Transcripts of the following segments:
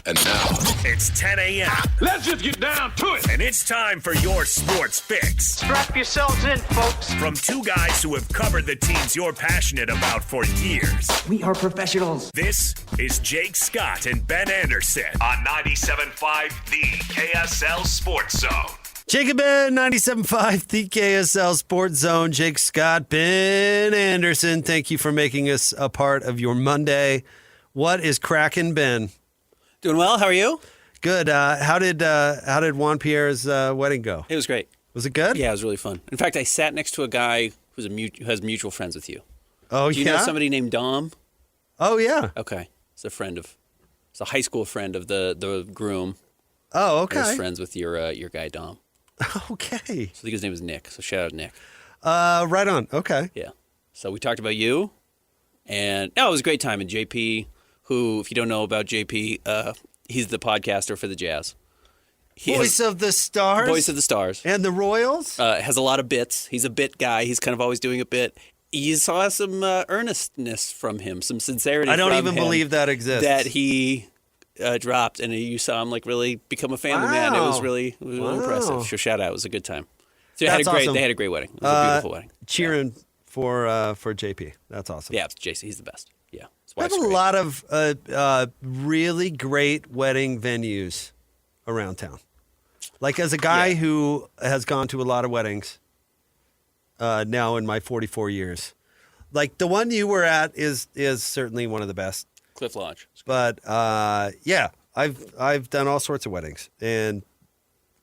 And now, it's 10 a.m. Let's just get down to it. And it's time for your sports fix. Strap yourselves in, folks. From two guys who have covered the teams you're passionate about for years. We are professionals. This is Jake Scott and Ben Anderson on 97.5 The KSL Sports Zone. Jake and Ben, 97.5 The KSL Sports Zone. Jake Scott, Ben Anderson, thank you for making us a part of your Monday. What is cracking, Ben? Doing well. How are you? Good. How did Juan Pierre's wedding go? It was great. Was it good? Yeah, it was really fun. In fact, I sat next to a guy who has mutual friends with you. Oh, Do you know somebody named Dom? Oh, yeah. Okay. It's a high school friend of the groom. Oh, okay. He's friends with your guy, Dom. Okay. So I think his name is Nick. So shout out Nick. Right on. Okay. Yeah. So we talked about you. And it was a great time. And JP, who, if you don't know about JP, he's the podcaster for the Jazz. Voice of the Stars? Voice of the Stars. And the Royals? Has a lot of bits. He's a bit guy. He's kind of always doing a bit. You saw some earnestness from him, some sincerity. I don't even believe that exists. That he dropped, and you saw him like really become a fan of the man. It was really impressive. So shout out. It was a good time. So they had a great wedding. It was a beautiful wedding. Cheering for JP. That's awesome. Yeah, JC, he's the best. Yeah. I have a lot of really great wedding venues around town. Like as a guy who has gone to a lot of weddings now in my 44 years, like the one you were at is certainly one of the best. Cliff Lodge. But I've done all sorts of weddings, and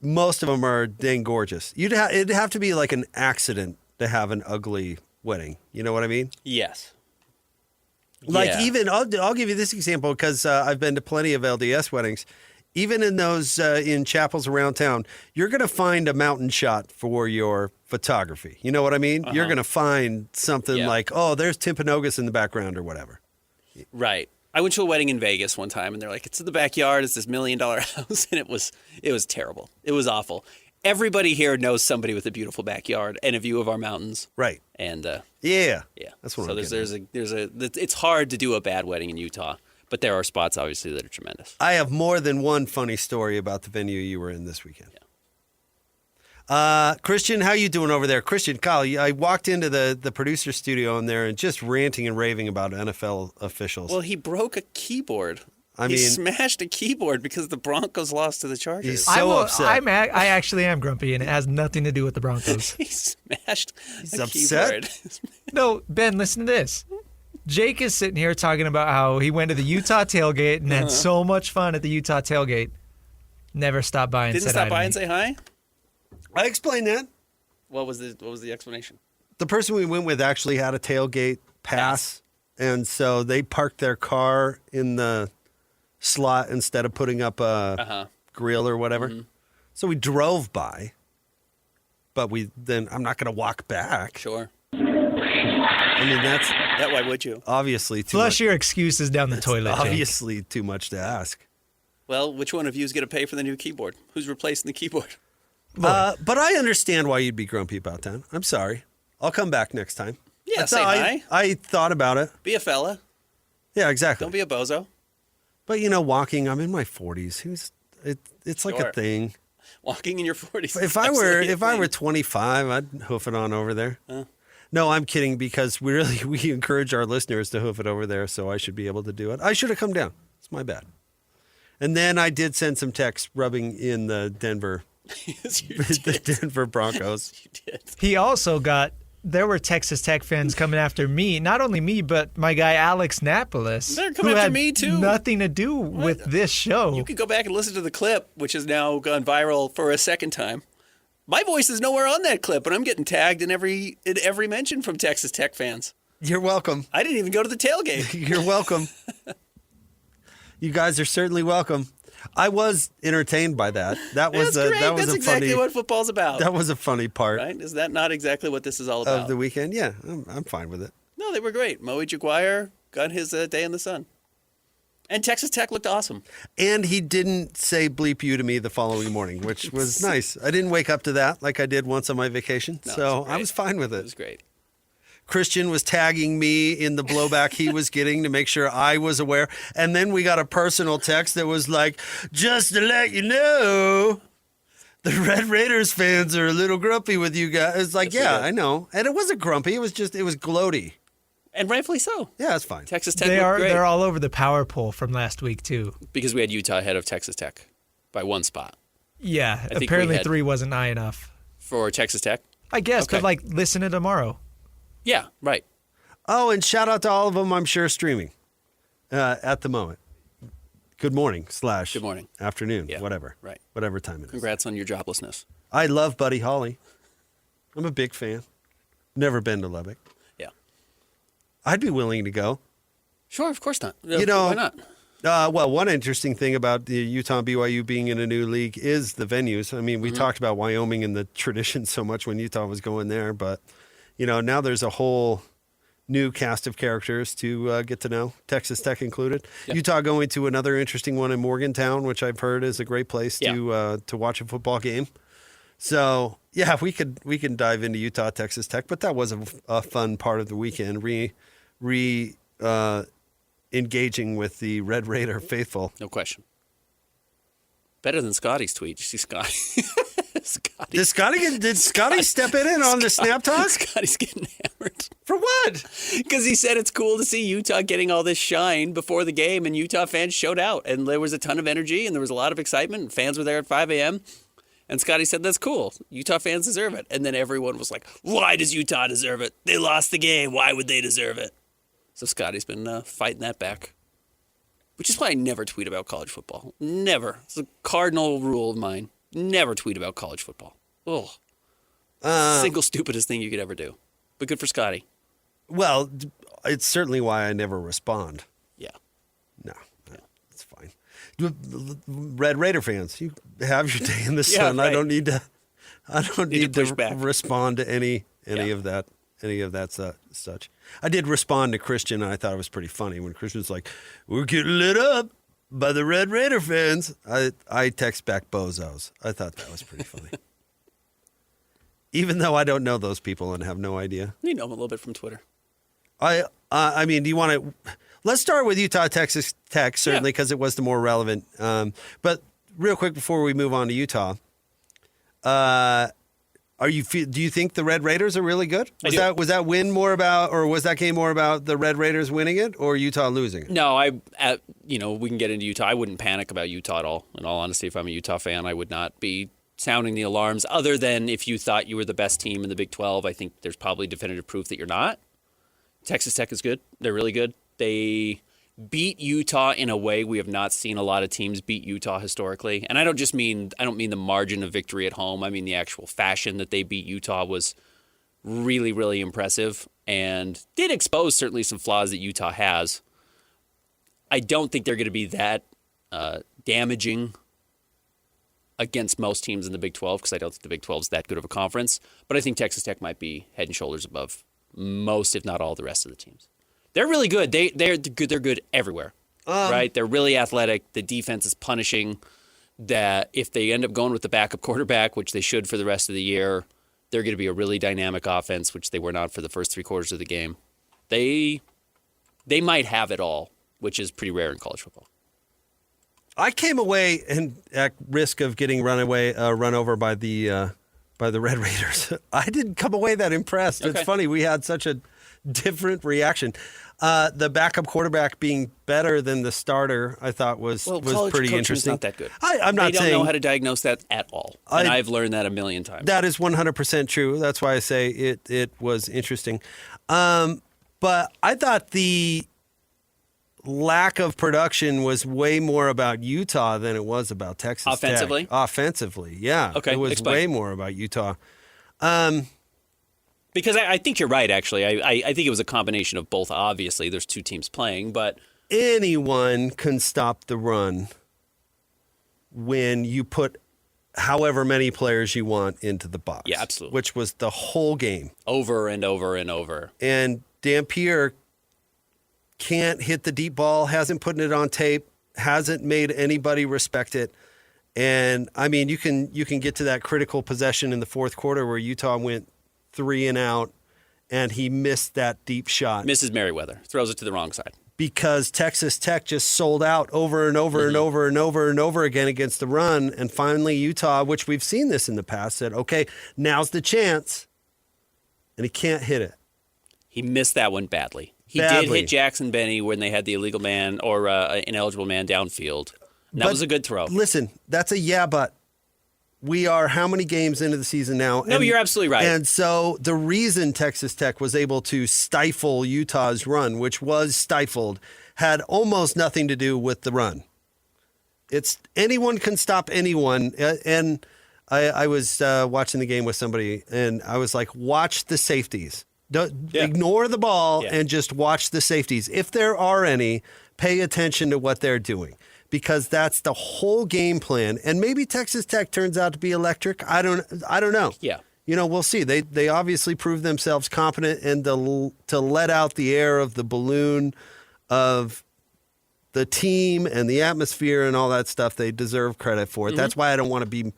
most of them are dang gorgeous. It'd have to be like an accident to have an ugly wedding. You know what I mean? Yes. Like even, I'll give you this example because I've been to plenty of LDS weddings. Even in those in chapels around town, you're going to find a mountain shot for your photography. You know what I mean? You're going to find something like, oh, there's Timpanogos in the background or whatever. Right. I went to a wedding in Vegas one time, and they're like, it's in the backyard. It's this $1 million house, and it was terrible. It was awful. Everybody here knows somebody with a beautiful backyard and a view of our mountains. Right. And yeah, that's what. So it's hard to do a bad wedding in Utah, but there are spots obviously that are tremendous. I have more than one funny story about the venue you were in this weekend. Yeah. Christian, how you doing over there? Christian, Kyle, I walked into the producer studio in there and just ranting and raving about NFL officials. Well, he broke a keyboard. He smashed a keyboard because the Broncos lost to the Chargers. He's so upset. I actually am grumpy, and it has nothing to do with the Broncos. He smashed He's a upset? keyboard. No, Ben, listen to this. Jake is sitting here talking about how he went to the Utah tailgate and had so much fun at the Utah tailgate. Never stopped by and Didn't said stop hi by to and say hi? I explained that. What was the explanation? The person we went with actually had a tailgate pass, and so they parked their car in the slot instead of putting up a grill or whatever. Mm-hmm. So we drove by, but I'm not going to walk back. Sure. I mean, that. Why would you? Obviously too Flush much. your excuses down the toilet, Jake. Obviously too much to ask. Well, which one of you is going to pay for the new keyboard? Who's replacing the keyboard? But I understand why you'd be grumpy about that. I'm sorry. I'll come back next time. Yeah, say hi. I thought about it. Be a fella. Yeah, exactly. Don't be a bozo. But, walking, I'm in my 40s. It's like a thing. Walking in your 40s. If I were 25, I'd hoof it on over there. No, I'm kidding because we encourage our listeners to hoof it over there, so I should be able to do it. I should have come down. It's my bad. And then I did send some texts rubbing in the Denver the Denver Broncos. You did. He also there were Texas Tech fans coming after me. Not only me, but my guy Alex Napolis. They're coming after me, too. Nothing to do with this show. You could go back and listen to the clip, which has now gone viral for a second time. My voice is nowhere on that clip, but I'm getting tagged in every mention from Texas Tech fans. You're welcome. I didn't even go to the tailgate. You're welcome. You guys are certainly welcome. I was entertained by that. That was That's exactly what football's about. That was a funny part. Right? Is that not exactly what this is all about? Of the weekend? Yeah, I'm fine with it. No, they were great. Moe Jaguar got his day in the sun. And Texas Tech looked awesome. And he didn't say bleep you to me the following morning, which was nice. I didn't wake up to that like I did once on my vacation. So I was fine with it. It was great. Christian was tagging me in the blowback he was getting to make sure I was aware. And then we got a personal text that was like, just to let you know, the Red Raiders fans are a little grumpy with you guys. It's like, yeah, I know. And it wasn't grumpy. It was gloaty. And rightfully so. Yeah, it's fine. Texas Tech looked great. They're all over the power poll from last week, too. Because we had Utah ahead of Texas Tech by one spot. Yeah, I think apparently we had- 3 wasn't high enough. For Texas Tech? I guess, Okay. but listen to tomorrow. Yeah, right. Oh, and shout out to all of them, I'm sure, streaming at the moment. Good morning / Good morning. afternoon, Yeah, whatever. right. Whatever time it is. Congrats on your joblessness. I love Buddy Holly. I'm a big fan. Never been to Lubbock. Yeah. I'd be willing to go. Sure, of course not. You know, why not? Well, one interesting thing about the Utah and BYU being in a new league is the venues. I mean, we talked about Wyoming and the tradition so much when Utah was going there, but now there's a whole new cast of characters to get to know, Texas Tech included. Yeah. Utah going to another interesting one in Morgantown, which I've heard is a great place to watch a football game. So yeah, we can dive into Utah, Texas Tech, but that was a fun part of the weekend. Engaging with the Red Raider faithful. No question. Better than Scotty's tweet. Did you see Scotty? Did Scotty step in on the snap talk? Scotty's getting hammered. For what? Because he said it's cool to see Utah getting all this shine before the game, and Utah fans showed out, and there was a ton of energy, and there was a lot of excitement, and fans were there at 5 a.m., and Scotty said, that's cool. Utah fans deserve it. And then everyone was like, why does Utah deserve it? They lost the game. Why would they deserve it? So Scotty's been fighting that back, which is why I never tweet about college football. Never. It's a cardinal rule of mine. Never tweet about college football. Ugh. Single stupidest thing you could ever do. But good for Scotty. Well, it's certainly why I never respond. Yeah. No, it's fine. Red Raider fans, you have your day in the sun. right. I don't need to push back. respond to any of that. Any of that such. I did respond to Christian, and I thought it was pretty funny when Christian's like, "We're getting lit up by the Red Raider fans." I text back bozos. I thought that was pretty funny, even though I don't know those people and have no idea. You know him a little bit from Twitter. I mean, do you want to? Let's start with Utah, Texas Tech, certainly, because it was the more relevant. But real quick before we move on to Utah, do you think the Red Raiders are really good? Was that win more about, or was that game more about the Red Raiders winning it or Utah losing it? No, we can get into Utah. I wouldn't panic about Utah at all. In all honesty, if I'm a Utah fan, I would not be sounding the alarms. Other than if you thought you were the best team in the Big 12, I think there's probably definitive proof that you're not. Texas Tech is good. They're really good. They beat Utah in a way we have not seen a lot of teams beat Utah historically. And I don't mean the margin of victory at home. I mean the actual fashion that they beat Utah was really, really impressive and did expose certainly some flaws that Utah has. I don't think they're going to be that damaging against most teams in the Big 12 because I don't think the Big 12 is that good of a conference. But I think Texas Tech might be head and shoulders above most, if not all, the rest of the teams. They're really good. They're good. They're good everywhere, right? They're really athletic. The defense is punishing. That if they end up going with the backup quarterback, which they should for the rest of the year, they're going to be a really dynamic offense, which they were not for the first 3 quarters of the game. They might have it all, which is pretty rare in college football. I came away and at risk of getting run over by the Red Raiders. I didn't come away that impressed. Okay. It's funny, we had such a different reaction. The backup quarterback being better than the starter, I thought was pretty interesting. Not that good. I'm not they saying don't know how to diagnose that at all, and I've learned that a million times. That is 100% true. That's why I say it was interesting. But I thought the lack of production was way more about Utah than it was about Texas Offensively? Tech. Offensively, yeah. Okay, it was explain. way more about Utah. Because I think you're right, actually. I think it was a combination of both. Obviously, there's 2 teams playing, but Anyone can stop the run when you put however many players you want into the box. Yeah, absolutely. Which was the whole game. over and over and over. And Dampier can't hit the deep ball, hasn't put it on tape, hasn't made anybody respect it. And, I mean, you can get to that critical possession in the fourth quarter where Utah went 3 and out and he missed that deep shot. Misses Merriweather. Throws it to the wrong side. Because Texas Tech just sold out over and over and over and over and over again against the run. And finally, Utah, which we've seen this in the past, said, okay, now's the chance. And he can't hit it. He missed that one badly. He did hit Jackson Benny when they had the illegal man or ineligible man downfield. And that was a good throw. Listen, that's a but. We are how many games into the season now? No, you're absolutely right. And so the reason Texas Tech was able to stifle Utah's run, which was stifled, had almost nothing to do with the run. It's anyone can stop anyone. And I was watching the game with somebody, and I was like, watch the safeties. Ignore the ball and just watch the safeties. If there are any, pay attention to what they're doing, because that's the whole game plan. And maybe Texas Tech turns out to be electric. I don't know. Yeah. We'll see. They obviously proved themselves competent, and to let out the air of the balloon of the team and the atmosphere and all that stuff, they deserve credit for it. Mm-hmm. That's why I don't want to be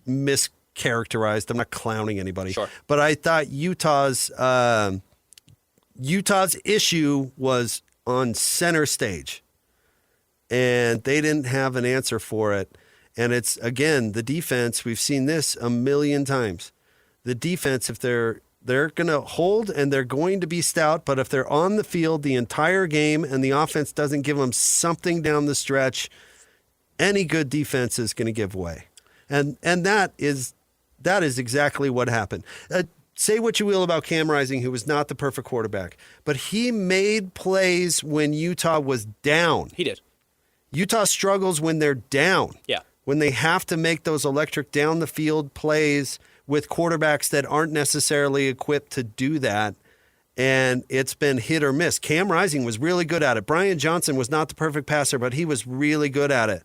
mischaracterized. I'm not clowning anybody. Sure. But I thought Utah's issue was on center stage, and they didn't have an answer for it. And it's, again, the defense. We've seen this a million times. The defense, if they're going to hold and they're going to be stout, but if they're on the field the entire game and the offense doesn't give them something down the stretch, any good defense is going to give way. And that is exactly what happened. Say what you will about Cam Rising, who was not the perfect quarterback, but he made plays when Utah was down. He did. Utah struggles when they're down. Yeah. When they have to make those electric down the field plays with quarterbacks that aren't necessarily equipped to do that. And it's been hit or miss. Cam Rising was really good at it. Brian Johnson was not the perfect passer, but he was really good at it.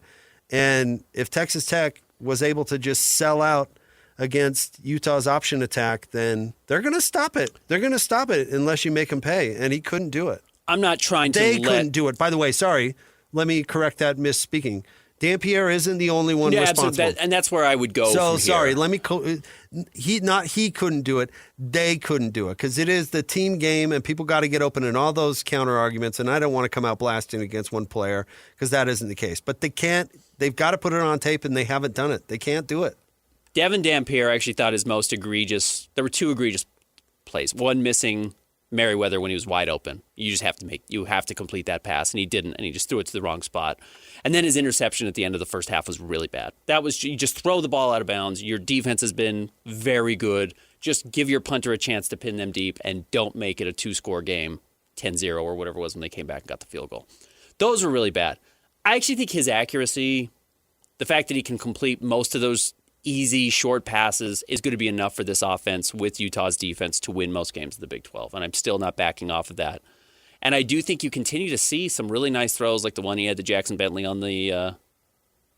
And if Texas Tech was able to just sell out against Utah's option attack, then they're going to stop it. They're going to stop it unless you make them pay. And he couldn't do it. I'm not trying to They couldn't do it. By the way, sorry. Let me correct that misspeaking. Dampierre isn't the only one responsible. And that's where I would go. So sorry, he couldn't do it. They couldn't do it because it is the team game, and people got to get open and all those counter arguments. And I don't want to come out blasting against one player because that isn't the case. But they can't. They've got to put it on tape, and they haven't done it. They can't do it. Devin Dampierre actually thought his most egregious. There were two egregious plays. One missing Merriweather when he was wide open. You have to complete that pass, and he didn't, and he just threw it to the wrong spot. And then his interception at the end of the first half was really bad. That was, you just throw the ball out of bounds. Your defense has been very good. Just give your punter a chance to pin them deep, and don't make it a two-score game, 10-0 or whatever it was when they came back and got the field goal. Those were really bad. I actually think his accuracy, the fact that he can complete most of those easy, short passes is going to be enough for this offense with Utah's defense to win most games of the Big 12, and I'm still not backing off of that. And I do think you continue to see some really nice throws like the one he had to Jackson Bentley on the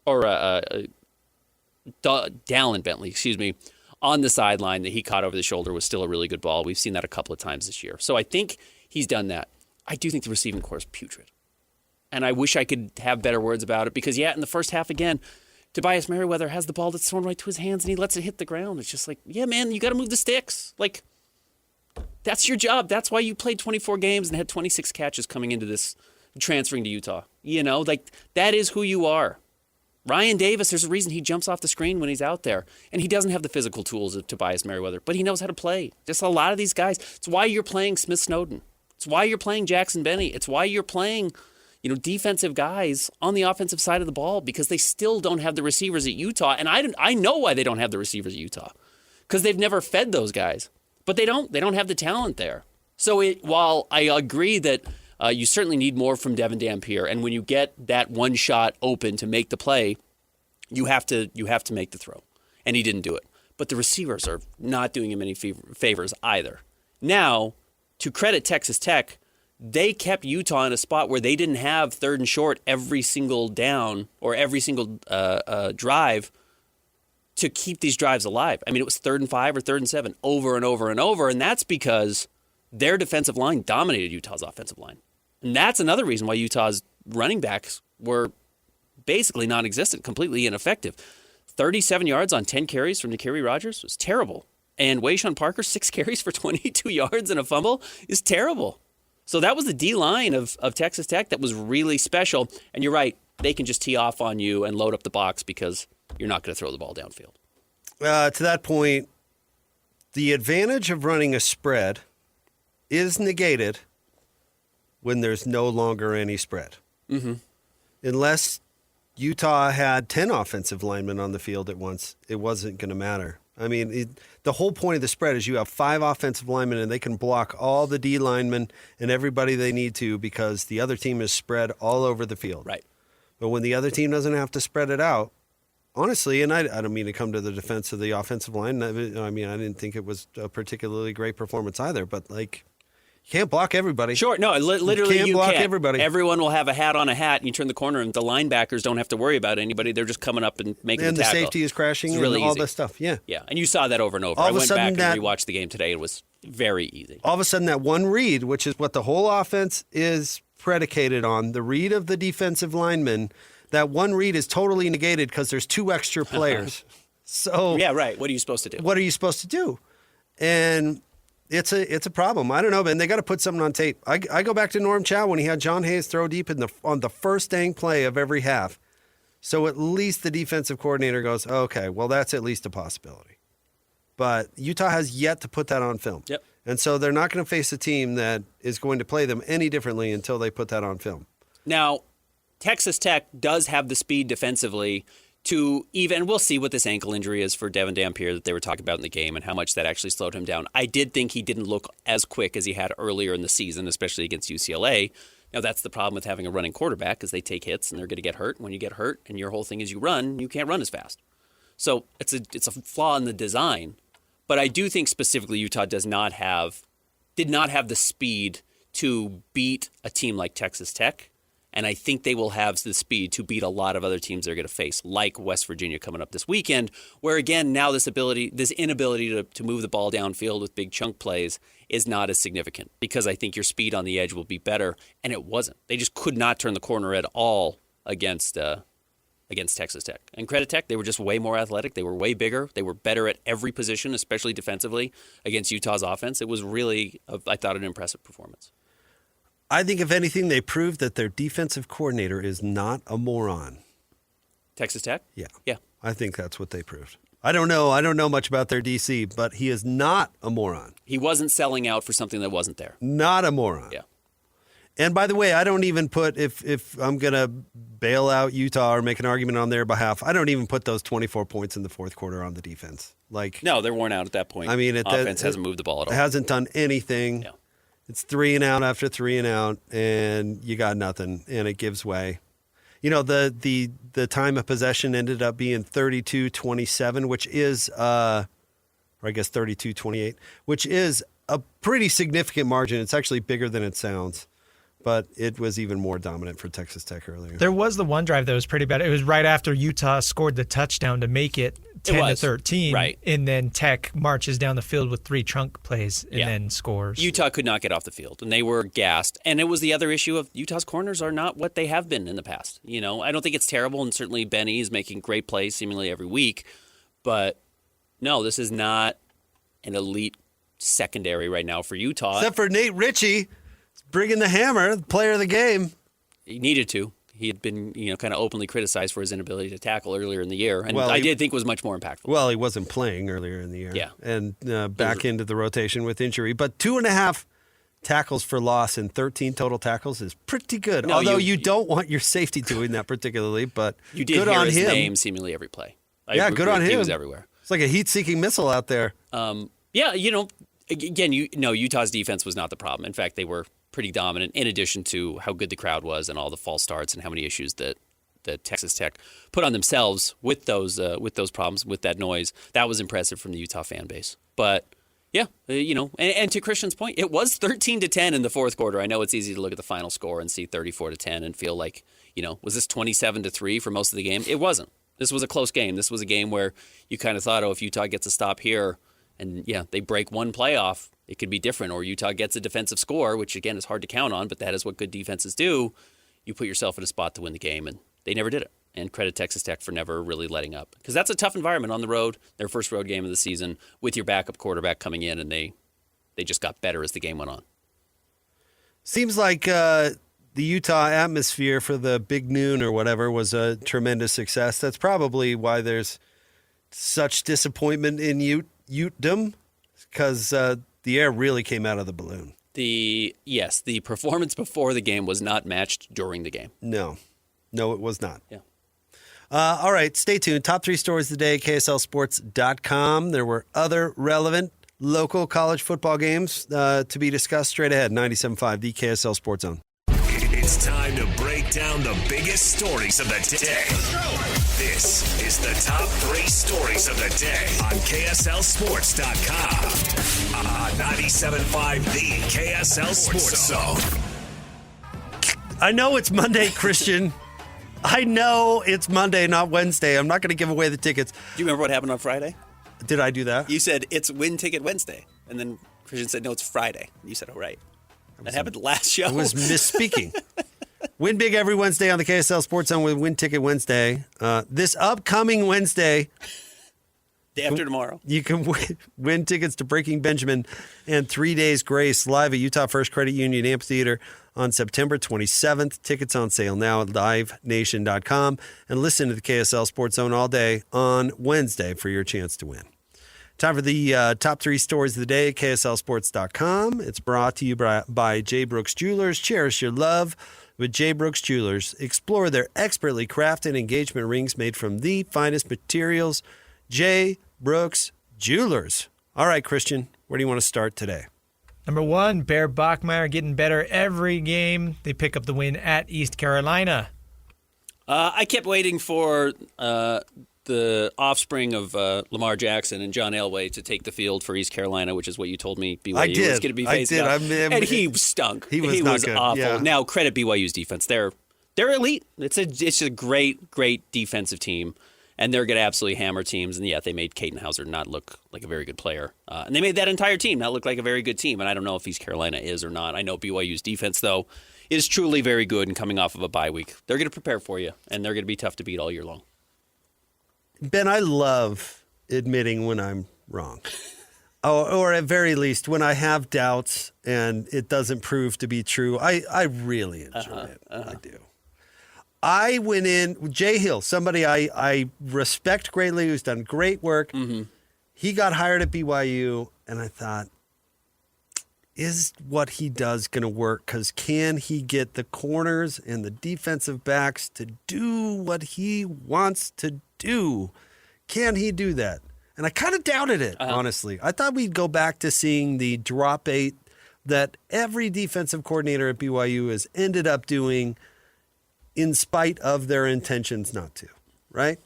Dallin Bentley, on the sideline that he caught over the shoulder was still a really good ball. We've seen that a couple of times this year. So I think he's done that. I do think the receiving corps is putrid. And I wish I could have better words about it because, in the first half again, Tobias Merriweather has the ball that's thrown right to his hands and he lets it hit the ground. It's just like, yeah, man, you got to move the sticks. Like, that's your job. That's why you played 24 games and had 26 catches coming into this, transferring to Utah. That is who you are. Ryan Davis, there's a reason he jumps off the screen when he's out there. And he doesn't have the physical tools of Tobias Merriweather, but he knows how to play. Just a lot of these guys. It's why you're playing Smith Snowden. It's why you're playing Jackson Benny. It's why you're playing defensive guys on the offensive side of the ball, because they still don't have the receivers at Utah. And I know why they don't have the receivers at Utah, because they've never fed those guys. But they don't have the talent there. So while I agree that you certainly need more from Devin Dampierre, and when you get that one shot open to make the play, you have to make the throw. And he didn't do it. But the receivers are not doing him any favors either. Now, to credit Texas Tech, they kept Utah in a spot where they didn't have third and short every single down or every single drive to keep these drives alive. I mean, it was 3rd and 5 or 3rd and 7 over and over and over, and that's because their defensive line dominated Utah's offensive line. And that's another reason why Utah's running backs were basically non-existent, completely ineffective. 37 yards on 10 carries from N'Kerry Rogers was terrible. And Wayshawn Parker, 6 carries for 22 yards and a fumble is terrible. So that was the D-line of Texas Tech that was really special. And you're right, they can just tee off on you and load up the box because you're not going to throw the ball downfield. To that point, the advantage of running a spread is negated when there's no longer any spread. Mm-hmm. Unless Utah had 10 offensive linemen on the field at once, it wasn't going to matter. I mean, the whole point of the spread is you have 5 offensive linemen and they can block all the D linemen and everybody they need to because the other team is spread all over the field. Right. But when the other team doesn't have to spread it out, honestly, and I don't mean to come to the defense of the offensive line. I mean, I didn't think it was a particularly great performance either, but like, you can't block everybody. Sure, no, literally you block can't. Everybody. Everyone will have a hat on a hat, and you turn the corner, and the linebackers don't have to worry about anybody. They're just coming up and making and the tackle. And the safety is crashing it's really and all easy. this stuff. Yeah. Yeah, and you saw that over and over. I went back and rewatched the game today. It was very easy. All of a sudden, that one read, which is what the whole offense is predicated on, the read of the defensive lineman, that one read is totally negated because there's 2 extra players. So yeah, right. What are you supposed to do? What are you supposed to do? And it's a problem. I don't know, man. They got to put something on tape. I go back to Norm Chow when he had John Hayes throw deep on the first dang play of every half. So at least the defensive coordinator goes, okay, well, that's at least a possibility. But Utah has yet to put that on film. Yep. And so they're not going to face a team that is going to play them any differently until they put that on film. Now, Texas Tech does have the speed defensively to even, we'll see what this ankle injury is for Devin Dampier that they were talking about in the game and how much that actually slowed him down. I did think he didn't look as quick as he had earlier in the season, especially against UCLA. Now, that's the problem with having a running quarterback is they take hits and they're going to get hurt. When you get hurt and your whole thing is you run, you can't run as fast. So it's a flaw in the design. But I do think specifically Utah did not have the speed to beat a team like Texas Tech. And I think they will have the speed to beat a lot of other teams they're going to face, like West Virginia coming up this weekend, where, again, now this inability to move the ball downfield with big chunk plays is not as significant because I think your speed on the edge will be better, and it wasn't. They just could not turn the corner at all against Texas Tech. And Credit Tech, they were just way more athletic. They were way bigger. They were better at every position, especially defensively, against Utah's offense. It was really, I thought, an impressive performance. I think, if anything, they proved that their defensive coordinator is not a moron. Texas Tech? Yeah. Yeah. I think that's what they proved. I don't know much about their DC, but he is not a moron. He wasn't selling out for something that wasn't there. Not a moron. Yeah. And by the way, I don't even put, if I'm going to bail out Utah or make an argument on their behalf, I don't even put those 24 points in the fourth quarter on the defense. No, they're worn out at that point. I mean, offense hasn't moved the ball at all. It hasn't done anything. Yeah. It's 3 and out after 3 and out, and you got nothing, and it gives way. You know, the time of possession ended up being 32-27, which is, or I guess 32-28, which is a pretty significant margin. It's actually bigger than it sounds, but it was even more dominant for Texas Tech earlier. There was the one drive that was pretty bad. It was right after Utah scored the touchdown to make it 10-13, right? And then Tech marches down the field with 3 chunk plays and then scores. Utah could not get off the field, and they were gassed. And it was the other issue of Utah's corners are not what they have been in the past. You know, I don't think it's terrible, and certainly Benny is making great plays seemingly every week. But no, this is not an elite secondary right now for Utah. Except for Nate Ritchie bringing the hammer, the player of the game. He needed to. He had been, kind of openly criticized for his inability to tackle earlier in the year, and I did think was much more impactful. Well, he wasn't playing earlier in the year. Yeah. And back into the rotation with injury. But 2.5 tackles for loss and 13 total tackles is pretty good. No, Although you don't want your safety doing that particularly, but you did good hear on his him. name seemingly every play. Good on him. He was everywhere. It's like a heat-seeking missile out there. Again, Utah's defense was not the problem. In fact, they were pretty dominant, in addition to how good the crowd was and all the false starts and how many issues that Texas Tech put on themselves with those problems, with that noise. That was impressive from the Utah fan base. But yeah, and to Christian's point, it was 13-10 in the fourth quarter. I know it's easy to look at the final score and see 34-10 and feel like, was this 27-3 for most of the game? It wasn't. This was a close game. This was a game where you kind of thought, if Utah gets a stop here and they break one play off, it could be different. Or Utah gets a defensive score, which again is hard to count on, but that is what good defenses do. You put yourself in a spot to win the game, and they never did it. And credit Texas Tech for never really letting up. Because that's a tough environment on the road, their first road game of the season, with your backup quarterback coming in, and they just got better as the game went on. Seems like the Utah atmosphere for the Big Noon or whatever was a tremendous success. That's probably why there's such disappointment in Utedom, because the air really came out of the balloon. The performance before the game was not matched during the game. No, it was not. Yeah. All right, stay tuned. Top 3 stories of the day, KSLSports.com. There were other relevant local college football games to be discussed straight ahead. 97.5, the KSL Sports Zone. It's time to break down the biggest stories of the day. This is the top 3 stories of the day on KSLSports.com. On 97.5, the KSL Sports Zone. I know it's Monday, Christian. I know it's Monday, not Wednesday. I'm not going to give away the tickets. Do you remember what happened on Friday? Did I do that? You said it's Win Ticket Wednesday. And then Christian said, no, it's Friday. You said, oh, right. That happened last show. I was misspeaking. Win big every Wednesday on the KSL Sports Zone with Win Ticket Wednesday. This upcoming Wednesday, Day after tomorrow, you can win tickets to Breaking Benjamin and 3 Days Grace live at Utah First Credit Union Amphitheater on September 27th. Tickets on sale now at livenation.com. And listen to the KSL Sports Zone all day on Wednesday for your chance to win. Time for the top 3 stories of the day, KSLSports.com. It's brought to you by J. Brooks Jewelers. Cherish your love with J. Brooks Jewelers. Explore their expertly crafted engagement rings made from the finest materials. J. Brooks Jewelers. All right, Christian, where do you want to start today? Number 1, Bear Bachmeier getting better every game. They pick up the win at East Carolina. I kept waiting for the offspring of Lamar Jackson and John Elway to take the field for East Carolina, which is what you told me BYU was going to be facing. And he stunk. He was good. Awful. Yeah. Now, credit BYU's defense. They're elite. It's a great defensive team. And they're going to absolutely hammer teams. And, yeah, they made Caden Hauser not look like a very good player. And they made that entire team not look like a very good team. And I don't know if East Carolina is or not. I know BYU's defense, though, is truly very good and coming off of a bye week. They're going to prepare for you, and they're going to be tough to beat all year long. Ben, I love admitting when I'm wrong. Or at very least, when I have doubts and it doesn't prove to be true. I really enjoy it. I do. I went in, Jay Hill, somebody I respect greatly, who's done great work. Mm-hmm. He got hired at BYU, and I thought, is what he does going to work? Because can he get the corners and the defensive backs to do what he wants to do? Can he do that? And I kind of doubted it, honestly. I thought we'd go back to seeing the drop 8 that every defensive coordinator at BYU has ended up doing in spite of their intentions not to, right?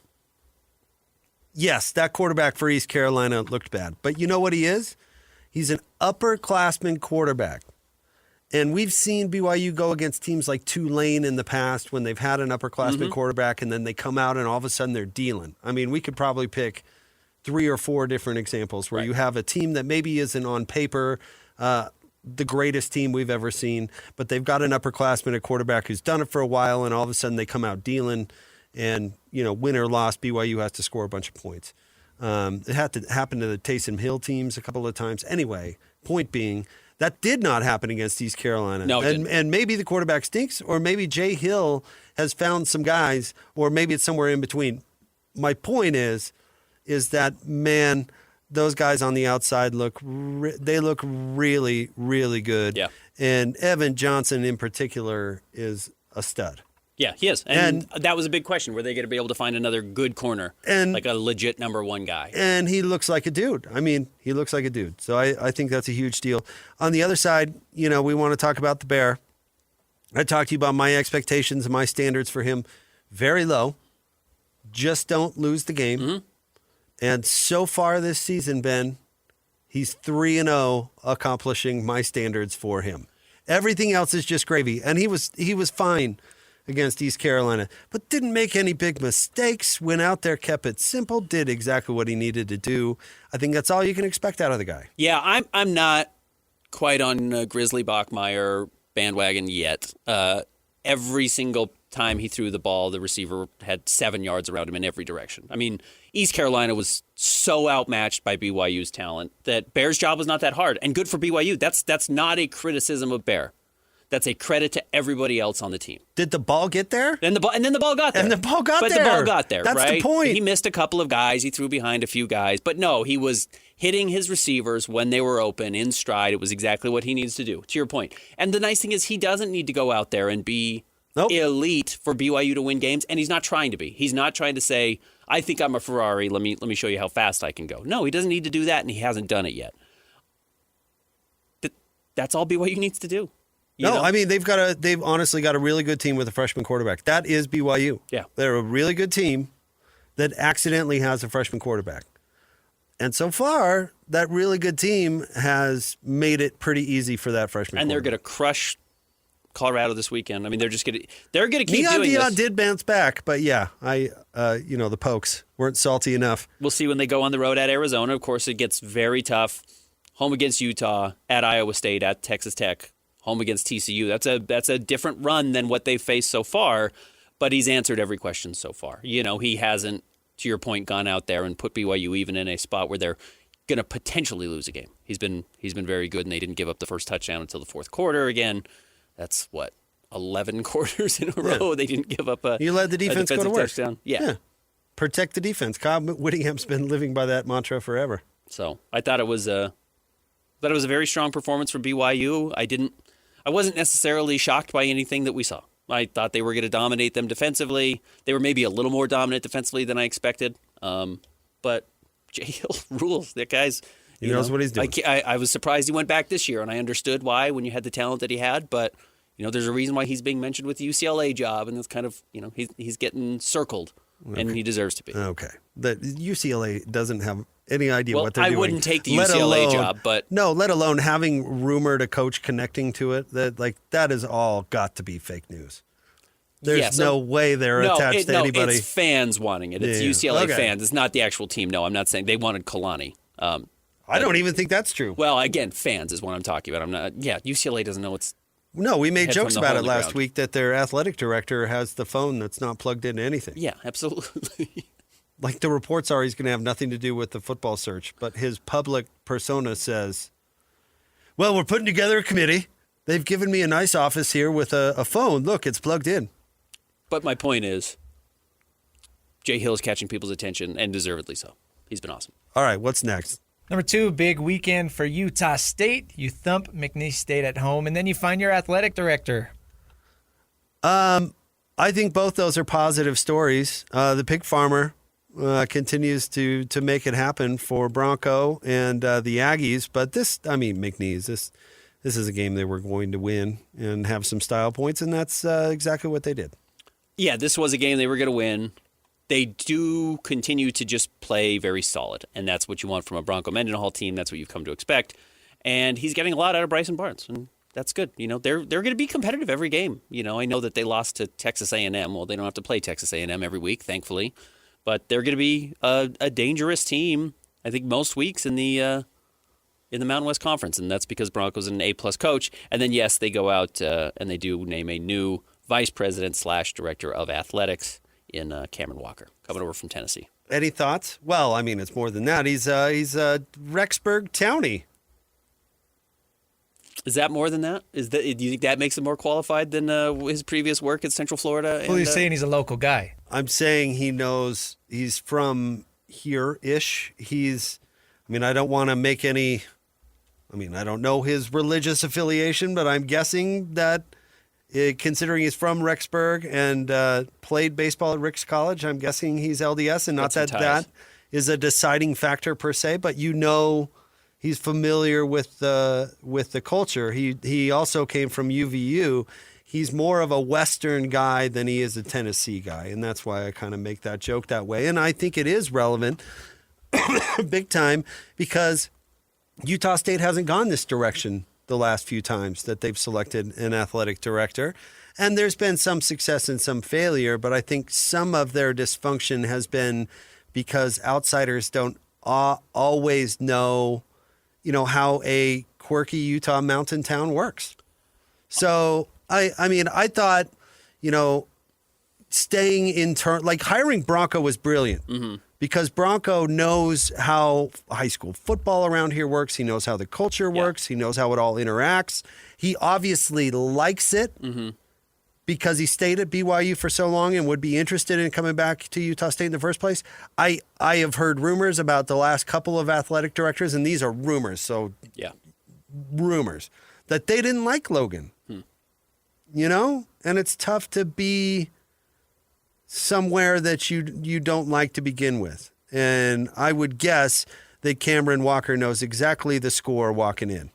Yes, that quarterback for East Carolina looked bad. But you know what he is? He's an upperclassman quarterback. And we've seen BYU go against teams like Tulane in the past when they've had an upperclassman quarterback and then they come out and all of a sudden they're dealing. I mean, we could probably pick 3 or 4 different examples where you have a team that maybe isn't on paper the greatest team we've ever seen, but they've got an upperclassman at quarterback who's done it for a while, and all of a sudden they come out dealing, and win or loss, BYU has to score a bunch of points. It had to happen to the Taysom Hill teams a couple of times. Anyway, point being, that did not happen against East Carolina. No, and maybe the quarterback stinks, or maybe Jay Hill has found some guys, or maybe it's somewhere in between. My point is that, man, those guys on the outside look really, really good. Yeah. And Evan Johnson in particular is a stud. Yeah, he is. And that was a big question. Were they going to be able to find another good corner, like a legit number 1 guy? And he looks like a dude. I mean, he looks like a dude. So I think that's a huge deal. On the other side, we want to talk about the Bear. I talked to you about my expectations and my standards for him. Very low. Just don't lose the game. Mm-hmm. And so far this season, Ben, he's 3-0, accomplishing my standards for him. Everything else is just gravy. And he was fine against East Carolina, but didn't make any big mistakes, went out there, kept it simple, did exactly what he needed to do. I think that's all you can expect out of the guy. Yeah, I'm not quite on Grizzly Bachmeier bandwagon yet. Every single time he threw the ball, the receiver had 7 yards around him in every direction. I mean, East Carolina was so outmatched by BYU's talent that Bear's job was not that hard. And good for BYU. That's not a criticism of Bear. That's a credit to everybody else on the team. Did the ball get there? And then the ball got there. And the ball got but there. But the ball got there, That's right? the point. He missed a couple of guys. He threw behind a few guys. But no, he was hitting his receivers when they were open, in stride. It was exactly what he needs to do, to your point. And the nice thing is he doesn't need to go out there and be elite for BYU to win games, and he's not trying to be. He's not trying to say, I think I'm a Ferrari. Let me show you how fast I can go. No, he doesn't need to do that, and he hasn't done it yet. That's all BYU needs to do. You know? I mean, they've honestly got a really good team with a freshman quarterback. That is BYU. Yeah. They're a really good team that accidentally has a freshman quarterback. And so far, that really good team has made it pretty easy for that freshman and they're quarterback. going to crush Colorado this weekend. I mean, they're going to keep Neon doing Deion this. did bounce back, but yeah, the Pokes weren't salty enough. We'll see when they go on the road at Arizona. Of course, it gets very tough. Home against Utah, at Iowa State, at Texas Tech, home against TCU. That's a different run than what they've faced so far, but he's answered every question so far. You know, he hasn't, to your point, gone out there and put BYU even in a spot where they're going to potentially lose a game. He's been very good, and they didn't give up the first touchdown until the fourth quarter. Again, that's 11 quarters in a row they didn't give up a You let the defense go to work. touchdown. Yeah. Protect the defense. Kyle Whittingham's been living by that mantra forever. So I thought it was a very strong performance from BYU. I wasn't necessarily shocked by anything that we saw. I thought they were going to dominate them defensively. They were maybe a little more dominant defensively than I expected. But Jay Hill rules. That guy's He knows what he's doing. I was surprised he went back this year, and I understood why when you had the talent that he had. But there's a reason why he's being mentioned with the UCLA job, and that's kind of he's getting circled, and he deserves to be. Okay, the UCLA doesn't have any idea what they're doing. I wouldn't take the UCLA job, but let alone having rumored a coach connecting to it. That is all got to be fake news. There's no way they're attached to anybody. It's fans wanting it. It's UCLA fans. It's not the actual team. No, I'm not saying they wanted Kalani. I don't even think that's true. Well, again, fans is what I'm talking about. I'm not. Yeah, UCLA doesn't know what's. No, we made jokes about it last ground. week that their athletic director has the phone that's not plugged into anything. Yeah, absolutely. Like the reports are he's going to have nothing to do with the football search, but his public persona says, well, we're putting together a committee. They've given me a nice office here with a phone. Look, it's plugged in. But my point is, Jay Hill's catching people's attention, and deservedly so. He's been awesome. All right, what's next? Number 2, big weekend for Utah State. You thump McNeese State at home, and then you find your athletic director. I think both those are positive stories. The pig farmer continues to make it happen for Bronco and the Aggies. But McNeese, this is a game they were going to win and have some style points, and that's exactly what they did. Yeah, this was a game they were going to win. They do continue to just play very solid, and that's what you want from a Bronco Mendenhall team. That's what you've come to expect. And he's getting a lot out of Bryson Barnes, and that's good. They're going to be competitive every game. I know that they lost to Texas A&M. Well, they don't have to play Texas A&M every week, thankfully. But they're going to be a dangerous team, I think, most weeks in the Mountain West Conference, and that's because Bronco's an A-plus coach. And then, yes, they go out and they do name a new vice president / director of athletics in Cameron Walker, coming over from Tennessee. Any thoughts? Well, it's more than that. He's Rexburg Townie. Is that more than that? Do you think that makes him more qualified than his previous work at Central Florida? Well, you're saying he's a local guy. I'm saying he knows he's from here-ish. I don't want to make any... I don't know his religious affiliation, but I'm guessing that considering he's from Rexburg and played baseball at Ricks College, I'm guessing he's LDS, and not that is a deciding factor per se, but he's familiar with the culture. He also came from UVU. He's more of a Western guy than he is a Tennessee guy, and that's why I kind of make that joke that way. And I think it is relevant big time because Utah State hasn't gone this direction the last few times that they've selected an athletic director. And there's been some success and some failure, but I think some of their dysfunction has been because outsiders don't always know, how a quirky Utah mountain town works. So, I thought, staying in turn, like hiring Bronco was brilliant because Bronco knows how high school football around here works. He knows how the culture works. He knows how it all interacts. He obviously likes it because he stayed at BYU for so long and would be interested in coming back to Utah State in the first place. I have heard rumors about the last couple of athletic directors, and these are rumors, so rumors, that they didn't like Logan. You know? And it's tough to be somewhere that you don't like to begin with. And I would guess that Cameron Walker knows exactly the score walking in.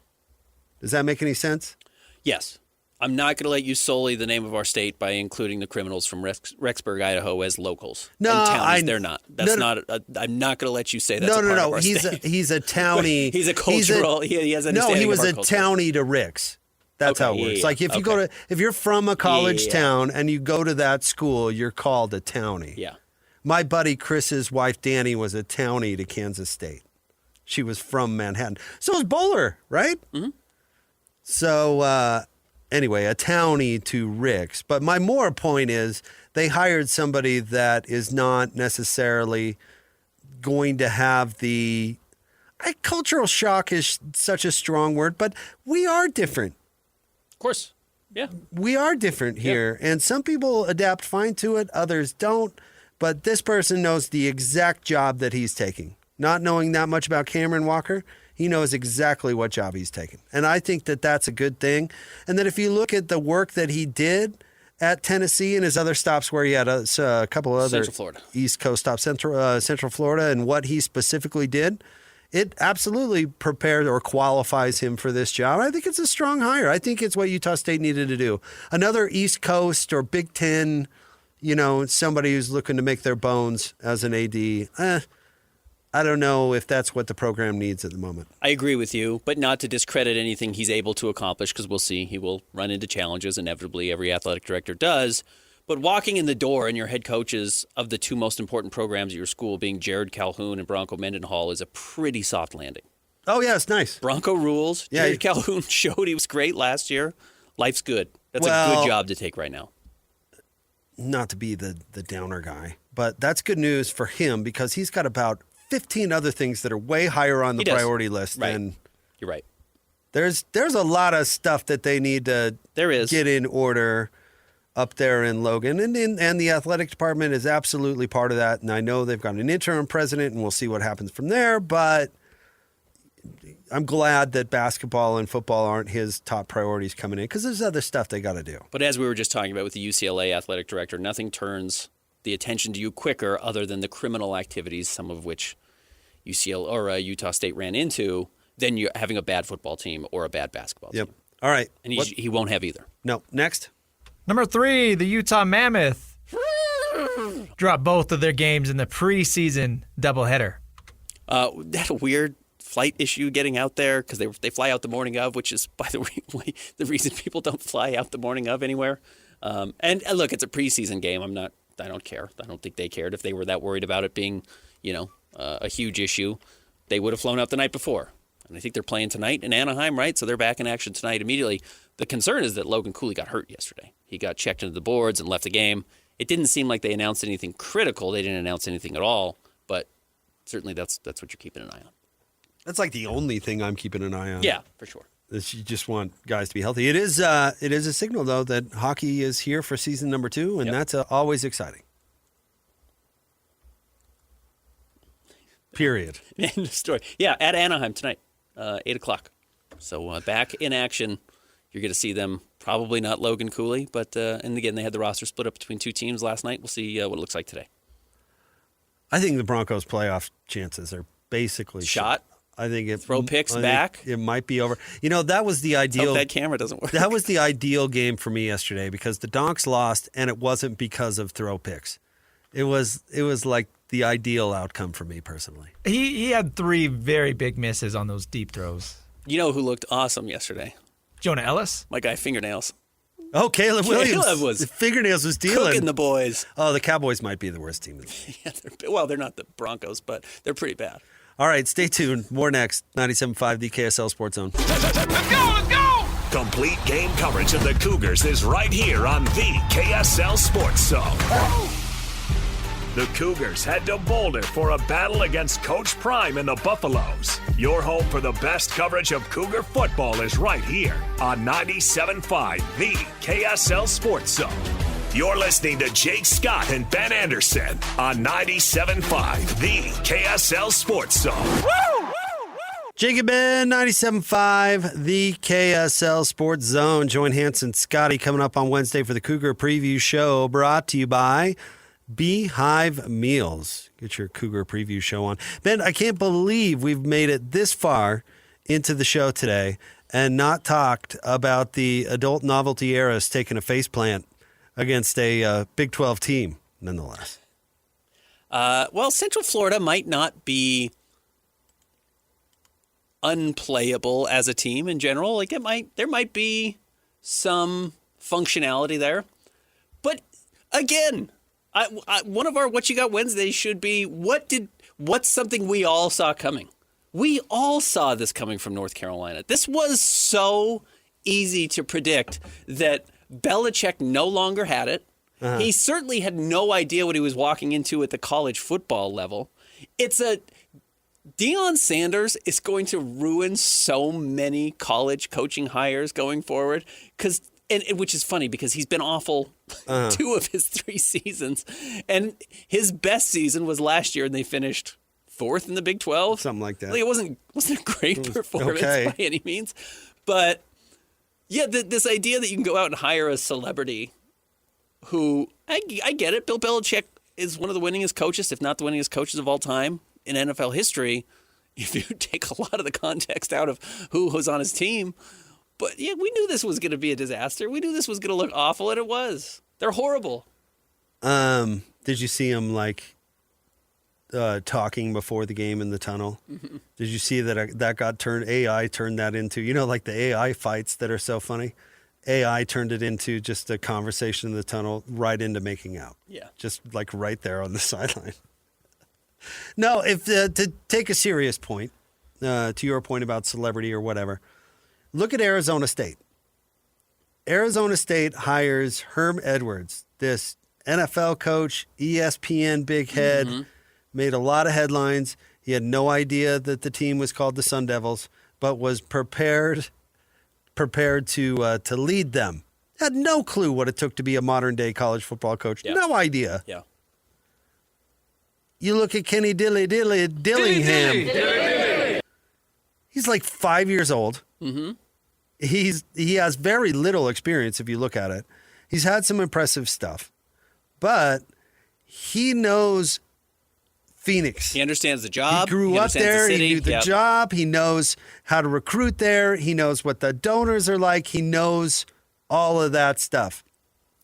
Does that make any sense? Yes. I'm not going to let you sully the name of our state by including the criminals from Rexburg, Idaho as locals. No, and townies, they're not. That's not. I'm not going to let you say that's a part of our state. He's a townie. He's a cultural. He has understanding. No, he was of our a culture. townie to Ricks. That's how it works. Like if you go to, if you're from a college town and you go to that school, you're called a townie. Yeah. My buddy Chris's wife Danny was a townie to Kansas State. She was from Manhattan. So was Bowler, right? Mm-hmm. So anyway, a townie to Ricks. But my more point is they hired somebody that is not necessarily going to have the cultural shock is such a strong word, but we are different. Of course. Yeah. We are different here, and some people adapt fine to it, others don't. But this person knows the exact job that he's taking. Not knowing that much about Cameron Walker, he knows exactly what job he's taking. And I think that that's a good thing. And that if you look at the work that he did at Tennessee and his other stops where he had a couple of other Central Florida. East Coast stops, Central Florida, and what he specifically did, it absolutely prepares or qualifies him for this job. I think it's a strong hire. I think it's what Utah State needed to do. Another East Coast or Big Ten, somebody who's looking to make their bones as an AD. I don't know if that's what the program needs at the moment. I agree with you, but not to discredit anything he's able to accomplish, because we'll see. He will run into challenges. Inevitably, every athletic director does. But walking in the door and your head coaches of the two most important programs at your school being Jared Calhoun and Bronco Mendenhall is a pretty soft landing. Oh, yeah, it's nice. Bronco rules. Yeah. Jared Calhoun showed he was great last year. Life's good. That's a good job to take right now. Not to be the downer guy, but that's good news for him because he's got about 15 other things that are way higher on the priority list. Right. Than You're right. There's a lot of stuff that they need to get in order up there in Logan. And the athletic department is absolutely part of that. And I know they've got an interim president, and we'll see what happens from there. But I'm glad that basketball and football aren't his top priorities coming in because there's other stuff they got to do. But as we were just talking about with the UCLA athletic director, nothing turns the attention to you quicker other than the criminal activities, some of which UCLA or Utah State ran into, than you having a bad football team or a bad basketball team. All right. And he won't have either. No. Next. Number 3, the Utah Mammoth dropped both of their games in the preseason doubleheader. They had a weird flight issue getting out there because they fly out the morning of, which is, by the way, the reason people don't fly out the morning of anywhere. And look, it's a preseason game. I don't care. I don't think they cared. If they were that worried about it being, a huge issue, they would have flown out the night before. And I think they're playing tonight in Anaheim, right? So they're back in action tonight immediately. The concern is that Logan Cooley got hurt yesterday. He got checked into the boards and left the game. It didn't seem like they announced anything critical. They didn't announce anything at all. But certainly that's what you're keeping an eye on. That's like the only thing I'm keeping an eye on. Yeah, for sure. You just want guys to be healthy. It is a signal, though, that hockey is here for season number 2, and that's always exciting. Period. End of story. Yeah, at Anaheim tonight, 8 o'clock. So back in action. You're going to see them, probably not Logan Cooley, but and again, they had the roster split up between two teams last night. We'll see what it looks like today. I think the Broncos' playoff chances are basically shot. I think throw picks back. It might be over. That was the ideal. Hope that camera doesn't work. That was the ideal game for me yesterday because the Donks lost, and it wasn't because of throw picks. It was like the ideal outcome for me personally. He had 3 very big misses on those deep throws. You know who looked awesome yesterday? Jonah Ellis? My guy, Fingernails. Oh, Caleb Williams. Caleb was Fingernails was dealing. Cooking the boys. Oh, the Cowboys might be the worst team. Yeah, they're not the Broncos, but they're pretty bad. All right, stay tuned. More next. 97.5, the KSL Sports Zone. Let's go! Complete game coverage of the Cougars is right here on the KSL Sports Zone. The Cougars head to Boulder for a battle against Coach Prime and the Buffaloes. Your home for the best coverage of Cougar football is right here on 97.5, the KSL Sports Zone. You're listening to Jake Scott and Ben Anderson on 97.5, the KSL Sports Zone. Jake and Ben, 97.5, the KSL Sports Zone. Join Hanson Scotty coming up on Wednesday for the Cougar Preview Show, brought to you by Beehive Meals. Get your Cougar Preview Show on. Ben, I can't believe we've made it this far into the show today and not talked about the adult novelty eras taking a faceplant against a Big 12 team, nonetheless. Well, Central Florida might not be unplayable as a team in general. Like there might be some functionality there, but again, one of our What You Got Wednesdays should be what's something we all saw coming. We all saw this coming from North Carolina. This was so easy to predict that Belichick no longer had it. Uh-huh. He certainly had no idea what he was walking into at the college football level. Deion Sanders is going to ruin so many college coaching hires going forward which is funny because he's been awful 2 of his 3 seasons. And his best season was last year, and they finished 4th in the Big 12. Something like that. Like, it wasn't a great performance by any means. But, yeah, this idea that you can go out and hire a celebrity who, I get it, Bill Belichick is one of the winningest coaches, if not the winningest coaches of all time in NFL history, if you take a lot of the context out of who was on his team. But, yeah, we knew this was going to be a disaster. We knew this was going to look awful, and it was. They're horrible. Did you see him, talking before the game in the tunnel? Mm-hmm. Did you see that got AI turned that into, the AI fights that are so funny? AI turned it into just a conversation in the tunnel right into making out. Yeah. Just, right there on the sideline. No, to take a serious point, to your point about celebrity or whatever, look at Arizona State. Arizona State hires Herm Edwards, this NFL coach, ESPN big head, made a lot of headlines. He had no idea that the team was called the Sun Devils, but was prepared to lead them. Had no clue what it took to be a modern-day college football coach. Yeah. No idea. Yeah. You look at Kenny Dillingham. He's 5 years old. Mm-hmm. He has very little experience if you look at it. He's had some impressive stuff, but he knows Phoenix. He understands the job. He grew up there. He knew the job. He knows how to recruit there. He knows what the donors are like. He knows all of that stuff.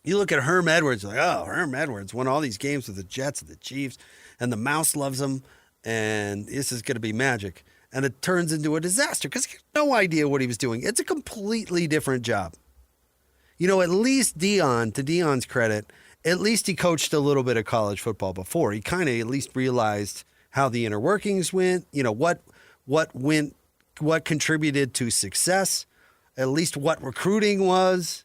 You look at Herm Edwards, Herm Edwards won all these games with the Jets and the Chiefs, and the Mouse loves him, and this is going to be magic. And it turns into a disaster because he had no idea what he was doing. It's a completely different job. At least Deion, to Deion's credit, at least he coached a little bit of college football before. He kind of at least realized how the inner workings went, what contributed to success, at least what recruiting was.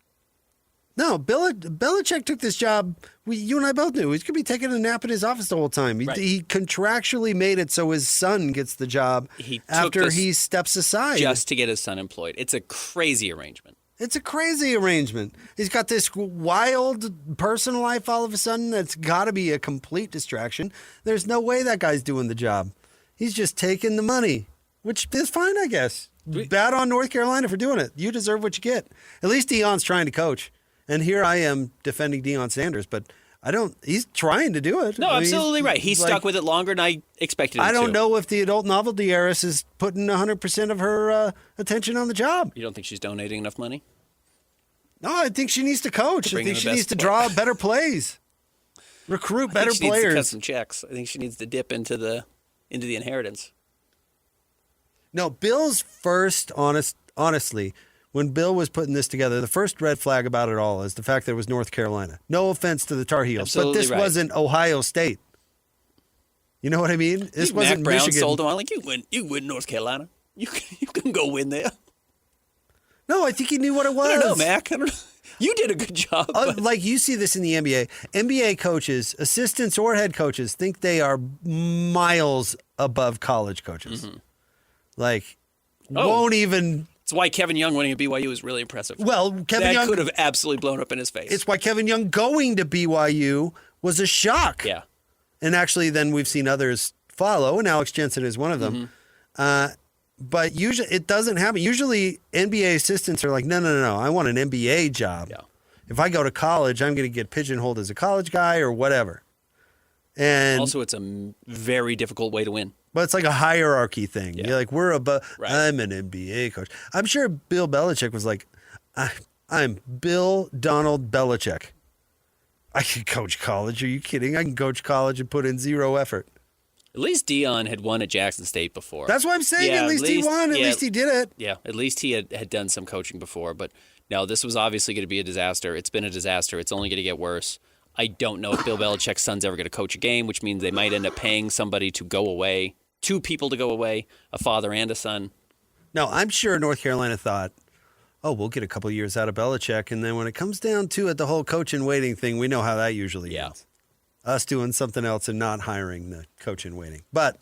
No, Belichick took this job. You and I both knew he's going to be taking a nap in his office the whole time. Right. He contractually made it so his son gets the job after he steps aside. Just to get his son employed. It's a crazy arrangement. It's a crazy arrangement. He's got this wild personal life all of a sudden that's got to be a complete distraction. There's no way that guy's doing the job. He's just taking the money, which is fine, I guess. Bad on North Carolina for doing it. You deserve what you get. At least Deion's trying to coach. And here I am defending Deion Sanders, but he's trying to do it. No, absolutely right. He stuck with it longer than I expected him to. I don't know if the adult novelty heiress is putting 100% of her attention on the job. You don't think she's donating enough money? No, I think she needs to coach. I think she needs to draw better plays, recruit better players. Needs to cut some checks. I think she needs to dip into the inheritance. No, Bill's first, honestly, when Bill was putting this together, the first red flag about it all is the fact that it was North Carolina. No offense to the Tar Heels, absolutely, but this wasn't Ohio State. You know what I mean? This wasn't Mac Brown Michigan. Sold him on you win North Carolina. You can go win there. No, I think he knew what it was. I don't know, Mac. I don't know. You did a good job. But Like you see this in the NBA. NBA coaches, assistants or head coaches, think they are miles above college coaches. Like, won't even. it's why Kevin Young winning at BYU is really impressive. Well, Kevin that Young could have absolutely blown up in his face. It's why Kevin Young going to BYU was a shock. Yeah. And actually, then we've seen others follow, and Alex Jensen is one of them. But usually, it doesn't happen. Usually, NBA assistants are like, no. I want an NBA job. Yeah. If I go to college, I'm going to get pigeonholed as a college guy or whatever. And Also, it's a very difficult way to win. but it's like a hierarchy thing. Yeah. You're like, we're above. Right. I'm an NBA coach. I'm sure Bill Belichick was like, I'm Bill Donald Belichick. I can coach college. Are you kidding? I can coach college and put in zero effort. At least Dion had won at Jackson State before. That's what I'm saying. Yeah, at least he won. At least he did it. Yeah, at least he had done some coaching before. But no, this was obviously going to be a disaster. It's been a disaster. It's only going to get worse. I don't know if Bill Belichick's son's ever going to coach a game, which means they might end up paying somebody to go away, 2 people to go away, a father and a son. No, I'm sure North Carolina thought, oh, we'll get a couple years out of Belichick. And then when it comes down to it, the whole coach and waiting thing, we know how that usually ends. Us doing something else and not hiring the coach and waiting. But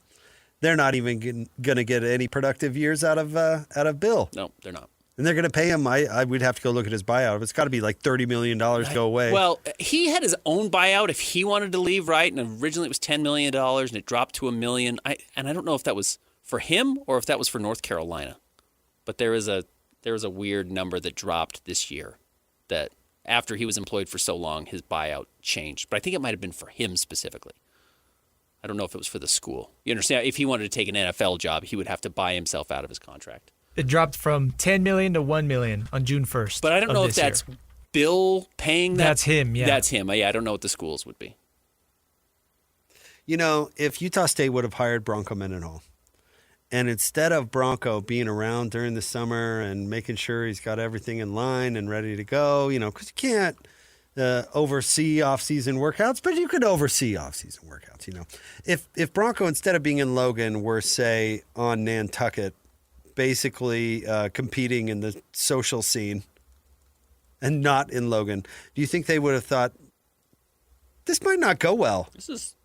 they're not even going to get any productive years out of Bill. No, they're not. And they're going to pay him. I would have to go look at his buyout. It's got to be like $30 million go away. Well, he had his own buyout if he wanted to leave, right? And originally it was $10 million, and it dropped to $1 million. I don't know if that was for him or if that was for North Carolina. But there is a weird number that dropped this year that after he was employed for so long, his buyout changed. But I think it might have been for him specifically. I don't know if it was for the school. You understand? If he wanted to take an NFL job, he would have to buy himself out of his contract. It dropped from $10 million to $1 million on June 1st. But I don't know if that's Bill paying that. That's him, yeah. That's him. Yeah, I don't know what the schools would be. You know, if Utah State would have hired Bronco Mendenhall, and instead of Bronco being around during the summer and making sure he's got everything in line and ready to go, you know, because you can't oversee off-season workouts, but you could oversee off-season workouts, you know. If Bronco, instead of being in Logan, were, say, on Nantucket, basically competing in the social scene and not in Logan, do you think they would have thought, this might not go well? This is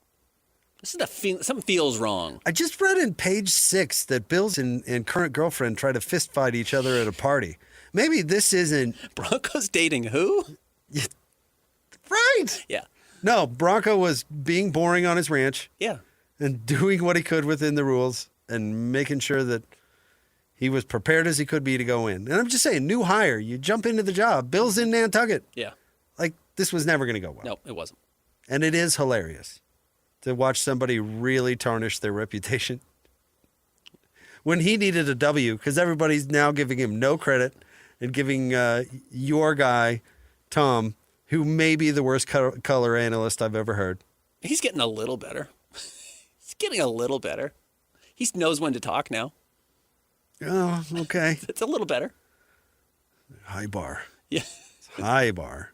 something feels wrong. I just read in page 6 that Bill's and current girlfriend try to fist fight each other at a party. Maybe this isn't... Bronco's dating who? Right. Yeah. No, Bronco was being boring on his ranch. Yeah. And doing what he could within the rules and making sure that he was prepared as he could be to go in. And I'm just saying, new hire, you jump into the job. Bill's in Nantucket. Yeah. Like, this was never going to go well. No, it wasn't. And it is hilarious to watch somebody really tarnish their reputation. When he needed a W, because everybody's now giving him no credit and giving your guy, Tom, who may be the worst color analyst I've ever heard. He's getting a little better. He's getting a little better. He knows when to talk now. Oh, okay. It's a little better. High bar. Yeah. High bar.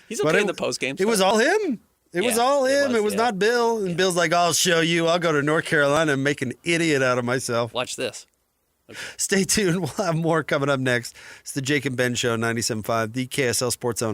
He's okay in the postgame. It was all him. It was all him. It was not Bill. And Bill's like, I'll show you. I'll go to North Carolina and make an idiot out of myself. Watch this. Okay. Stay tuned. We'll have more coming up next. It's the Jake and Ben Show, 97.5, the KSL Sports Zone.